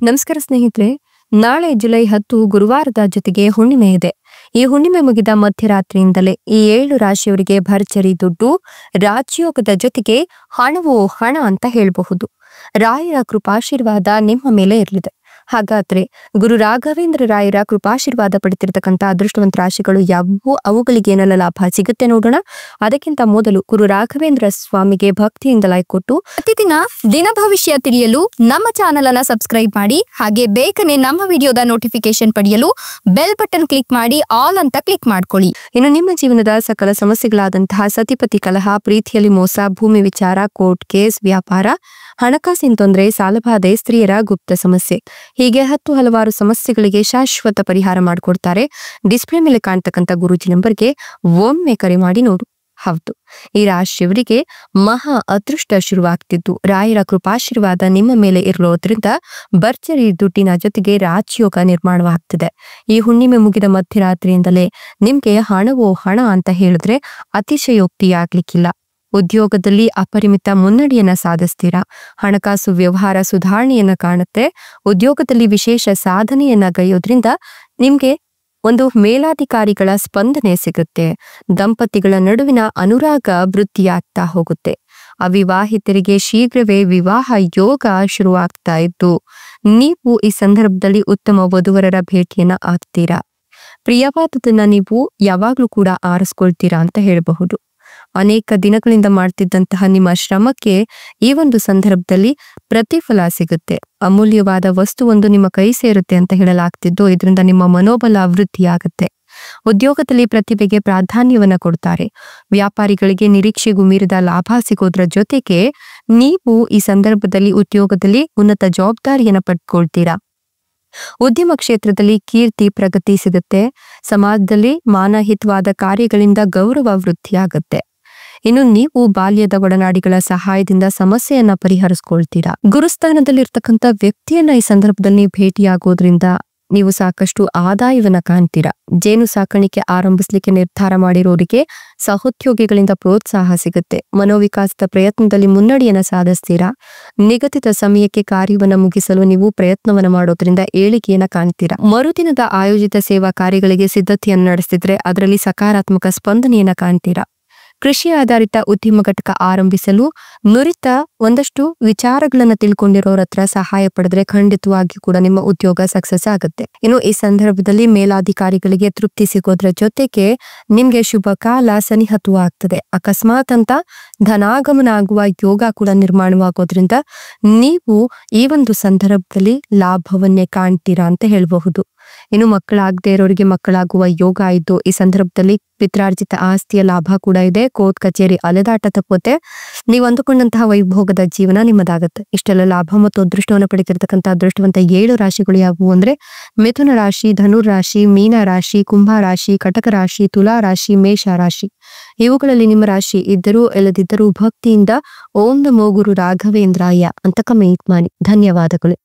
ನಮಸ್ಕಾರ ಸ್ನೇಹಿತರೆ, ನಾಳೆ ಜುಲೈ 10 ಗುರುವಾರದ ಜೊತೆಗೆ ಹುಣ್ಣಿಮೆ ಇದೆ. ಈ ಹುಣ್ಣಿಮೆ ಮುಗಿದ ಮಧ್ಯರಾತ್ರಿಯಿಂದಲೇ ಈ 7 ರಾಶಿಯವರಿಗೆ ಭರ್ಜರಿ ದುಡ್ಡು, ರಾಜಯೋಗದ ಜೊತೆಗೆ ಹಣವೋ ಹಣ ಅಂತ ಹೇಳಬಹುದು. ರಾಯರ ಕೃಪಾಶೀರ್ವಾದ ನಿಮ್ಮ ಮೇಲೆ ಇರಲಿದೆ. ಹಾಗಾದ್ರೆ ಗುರು ರಾಘವೇಂದ್ರ ರಾಯರ ಕೃಪಾಶೀರ್ವಾದ ಪಡೆದಿರತಕ್ಕಂತ ಅದೃಷ್ಟವಂತ ರಾಶಿಗಳು ಯಾವುವು, ಅವುಗಳಿಗೆ ಏನೆಲ್ಲ ಲಾಭ ಸಿಗುತ್ತೆ ನೋಡೋಣ. ಅದಕ್ಕಿಂತ ಮೊದಲು ಗುರು ರಾಘವೇಂದ್ರ ಸ್ವಾಮಿಗೆ ಭಕ್ತಿಯಿಂದ ಲೈಕ್ ಕೊಟ್ಟು ಪ್ರತಿದಿನ ದಿನ ಭವಿಷ್ಯ ತಿಳಿಯಲು ನಮ್ಮ ಚಾನೆಲ್ ಅನ್ನ ಸಬ್ಸ್ಕ್ರೈಬ್ ಮಾಡಿ. ಹಾಗೆ ಬೇಗನೆ ನಮ್ಮ ವಿಡಿಯೋದ ನೋಟಿಫಿಕೇಶನ್ ಪಡೆಯಲು ಬೆಲ್ ಬಟನ್ ಕ್ಲಿಕ್ ಮಾಡಿ ಆಲ್ ಅಂತ ಕ್ಲಿಕ್ ಮಾಡ್ಕೊಳ್ಳಿ. ಇನ್ನು ನಿಮ್ಮ ಜೀವನದ ಸಕಲ ಸಮಸ್ಯೆಗಳಾದಂತಹ ಸತಿಪತಿ ಕಲಹ, ಪ್ರೀತಿಯಲ್ಲಿ ಮೋಸ, ಭೂಮಿ ವಿಚಾರ, ಕೋರ್ಟ್ ಕೇಸ್, ವ್ಯಾಪಾರ, ಹಣಕಾಸಿನ ತೊಂದರೆ, ಸಾಲಬಾಧೆ, ಸ್ತ್ರೀಯರ ಗುಪ್ತ ಸಮಸ್ಯೆ, ಹೀಗೆ ಹಲವಾರು ಸಮಸ್ಯೆಗಳಿಗೆ ಶಾಶ್ವತ ಪರಿಹಾರ ಮಾಡಿಕೊಡ್ತಾರೆ. ಡಿಸ್ಪ್ಲೇ ಮೇಲೆ ಕಾಣ್ತಕ್ಕಂಥ ಗುರೂಜಿ ನಂಬರ್ಗೆ ಒಮ್ಮೆ ಕರೆ ಮಾಡಿ ನೋಡು. ಹೌದು, ಈ ರಾಶಿಯವರಿಗೆ ಮಹಾ ಅದೃಷ್ಟ ಶುರುವಾಗ್ತಿದ್ದು ರಾಯರ ಕೃಪಾಶೀರ್ವಾದ ನಿಮ್ಮ ಮೇಲೆ ಇರೋದ್ರಿಂದ ಭರ್ಜರಿ ದುಡ್ಡಿನ ಜೊತೆಗೆ ರಾಜಯೋಗ ನಿರ್ಮಾಣವಾಗ್ತಿದೆ. ಈ ಹುಣ್ಣಿಮೆ ಮುಗಿದ ಮಧ್ಯರಾತ್ರಿಯಿಂದಲೇ ನಿಮ್ಗೆ ಹಣವೋ ಹಣ ಅಂತ ಹೇಳಿದ್ರೆ ಅತಿಶಯೋಕ್ತಿಯಾಗ್ಲಿಕ್ಕಿಲ್ಲ. ಉದ್ಯೋಗದಲ್ಲಿ ಅಪರಿಮಿತ ಮುನ್ನಡೆಯನ್ನ ಸಾಧಿಸ್ತೀರಾ. ಹಣಕಾಸು ವ್ಯವಹಾರ ಸುಧಾರಣೆಯನ್ನ ಕಾಣುತ್ತೆ. ಉದ್ಯೋಗದಲ್ಲಿ ವಿಶೇಷ ಸಾಧನೆಯನ್ನ ಗೈಯೋದ್ರಿಂದ ನಿಮ್ಗೆ ಒಂದು ಮೇಲಾಧಿಕಾರಿಗಳ ಸ್ಪಂದನೆ ಸಿಗುತ್ತೆ. ದಂಪತಿಗಳ ನಡುವಿನ ಅನುರಾಗ ವೃದ್ಧಿಯಾಗ್ತಾ ಹೋಗುತ್ತೆ. ಅವಿವಾಹಿತರಿಗೆ ಶೀಘ್ರವೇ ವಿವಾಹ ಯೋಗ ಶುರುವಾಗ್ತಾ ಇದ್ದು ನೀವು ಈ ಸಂದರ್ಭದಲ್ಲಿ ಉತ್ತಮ ವಧುವರರ ಭೇಟಿಯನ್ನ ಆಗ್ತೀರಾ. ಪ್ರಿಯವಾದದನ್ನ ನೀವು ಯಾವಾಗ್ಲೂ ಕೂಡ ಆರಿಸ್ಕೊಳ್ತೀರಾ ಅಂತ ಹೇಳಬಹುದು. ಅನೇಕ ದಿನಗಳಿಂದ ಮಾಡ್ತಿದ್ದಂತಹ ನಿಮ್ಮ ಶ್ರಮಕ್ಕೆ ಈ ಒಂದು ಸಂದರ್ಭದಲ್ಲಿ ಪ್ರತಿಫಲ ಸಿಗುತ್ತೆ. ಅಮೂಲ್ಯವಾದ ವಸ್ತುವೊಂದು ನಿಮ್ಮ ಕೈ ಸೇರುತ್ತೆ ಅಂತ ಹೇಳಲಾಗ್ತಿದ್ದು ಇದರಿಂದ ನಿಮ್ಮ ಮನೋಬಲ ವೃದ್ಧಿಯಾಗುತ್ತೆ. ಉದ್ಯೋಗದಲ್ಲಿ ಪ್ರತಿಭೆಗೆ ಪ್ರಾಧಾನ್ಯವನ್ನ ಕೊಡ್ತಾರೆ. ವ್ಯಾಪಾರಿಗಳಿಗೆ ನಿರೀಕ್ಷೆಗೂ ಮೀರಿದ ಲಾಭ ಸಿಗೋದ್ರ ಜೊತೆಗೆ ನೀವು ಈ ಸಂದರ್ಭದಲ್ಲಿ ಉದ್ಯೋಗದಲ್ಲಿ ಉನ್ನತ ಜವಾಬ್ದಾರಿಯನ್ನ ಪಡ್ಕೊಳ್ತೀರಾ. ಉದ್ಯಮ ಕ್ಷೇತ್ರದಲ್ಲಿ ಕೀರ್ತಿ ಪ್ರಗತಿ ಸಿಗುತ್ತೆ. ಸಮಾಜದಲ್ಲಿ ಮಾನಹಿತವಾದ ಕಾರ್ಯಗಳಿಂದ ಗೌರವ ವೃದ್ಧಿಯಾಗುತ್ತೆ. ಇನ್ನು ನೀವು ಬಾಲ್ಯದ ಒಡನಾಡಿಗಳ ಸಹಾಯದಿಂದ ಸಮಸ್ಯೆಯನ್ನ ಪರಿಹರಿಸ್ಕೊಳ್ತೀರಾ. ಗುರುಸ್ಥಾನದಲ್ಲಿರ್ತಕ್ಕಂಥ ವ್ಯಕ್ತಿಯನ್ನ ಈ ಸಂದರ್ಭದಲ್ಲಿ ಭೇಟಿಯಾಗೋದ್ರಿಂದ ನೀವು ಸಾಕಷ್ಟು ಆದಾಯವನ್ನ ಕಾಣ್ತೀರಾ. ಜೇನು ಸಾಕಾಣಿಕೆ ಆರಂಭಿಸ್ಲಿಕ್ಕೆ ನಿರ್ಧಾರ ಮಾಡಿರೋರಿಗೆ ಸಹೋದ್ಯೋಗಿಗಳಿಂದ ಪ್ರೋತ್ಸಾಹ ಸಿಗುತ್ತೆ. ಮನೋವಿಕಾಸದ ಪ್ರಯತ್ನದಲ್ಲಿ ಮುನ್ನಡೆಯನ್ನ ಸಾಧಿಸ್ತೀರಾ. ನಿಗದಿತ ಸಮಯಕ್ಕೆ ಕಾರ್ಯವನ್ನ ಮುಗಿಸಲು ನೀವು ಪ್ರಯತ್ನವನ್ನ ಮಾಡೋದ್ರಿಂದ ಏಳಿಗೆಯನ್ನ ಕಾಣ್ತೀರಾ. ಮರುದಿನದ ಆಯೋಜಿತ ಸೇವಾ ಕಾರ್ಯಗಳಿಗೆ ಸಿದ್ಧತೆಯನ್ನು ನಡೆಸಿದ್ರೆ ಅದರಲ್ಲಿ ಸಕಾರಾತ್ಮಕ ಸ್ಪಂದನೆಯನ್ನ ಕಾಣ್ತೀರಾ. ಕೃಷಿ ಆಧಾರಿತ ಉದ್ಯಮ ಘಟಕ ಆರಂಭಿಸಲು ನುರಿತ ಒಂದಷ್ಟು ವಿಚಾರಗಳನ್ನ ತಿಳ್ಕೊಂಡಿರೋರ ಹತ್ರ ಸಹಾಯ ಪಡೆದ್ರೆ ಖಂಡಿತವಾಗಿ ಕೂಡ ನಿಮ್ಮ ಉದ್ಯೋಗ ಸಕ್ಸಸ್ ಆಗುತ್ತೆ. ಇನ್ನು ಈ ಸಂದರ್ಭದಲ್ಲಿ ಮೇಲಾಧಿಕಾರಿಗಳಿಗೆ ತೃಪ್ತಿ ಸಿಗೋದ್ರ ಜೊತೆಗೆ ನಿಮ್ಗೆ ಶುಭ ಕಾಲ ಸನಿಹತವಾಗ್ತದೆ. ಅಕಸ್ಮಾತ್ ಅಂತ ಧನಾಗಮನ ಆಗುವ ಯೋಗ ಕೂಡ ನಿರ್ಮಾಣವಾಗೋದ್ರಿಂದ ನೀವು ಈ ಒಂದು ಸಂದರ್ಭದಲ್ಲಿ ಲಾಭವನ್ನೇ ಕಾಣ್ತೀರಾ ಅಂತ ಹೇಳಬಹುದು. ಇನ್ನು ಮಕ್ಕಳಾಗದೆ ಇರೋರಿಗೆ ಮಕ್ಕಳಾಗುವ ಯೋಗ ಇದ್ದು ಈ ಸಂದರ್ಭದಲ್ಲಿ ಪಿತ್ರಾರ್ಜಿತ ಆಸ್ತಿಯ ಲಾಭ ಕೂಡ ಇದೆ. ಕೋರ್ಟ್ ಕಚೇರಿ ಅಲೆದಾಟ ತಪ್ಪುತ್ತೆ. ನೀವು ಅಂದುಕೊಂಡಂತಹ ವೈಭೋಗದ ಜೀವನ ನಿಮ್ಮದಾಗುತ್ತೆ. ಇಷ್ಟೆಲ್ಲ ಲಾಭ ಮತ್ತು ಅದೃಷ್ಟವನ್ನು ಪಡೆದಿರತಕ್ಕಂಥ ಅದೃಷ್ಟವಂತ 7 ರಾಶಿಗಳು ಯಾವುವು ಅಂದ್ರೆ ಮಿಥುನ ರಾಶಿ, ಧನುರ್ ರಾಶಿ, ಮೀನ ರಾಶಿ, ಕುಂಭ ರಾಶಿ, ಕಟಕ ರಾಶಿ, ತುಲಾ ರಾಶಿ, ಮೇಷ ರಾಶಿ. ಇವುಗಳಲ್ಲಿ ನಿಮ್ಮ ರಾಶಿ ಇದ್ದರೂ ಇಲ್ಲದಿದ್ದರೂ ಭಕ್ತಿಯಿಂದ ಓಂ ನಮೋ ಗುರು ರಾಘವೇಂದ್ರಾಯ ಅಂತ ಕಮೆಂಟ್ ಮಾಡಿ. ಧನ್ಯವಾದಗಳು.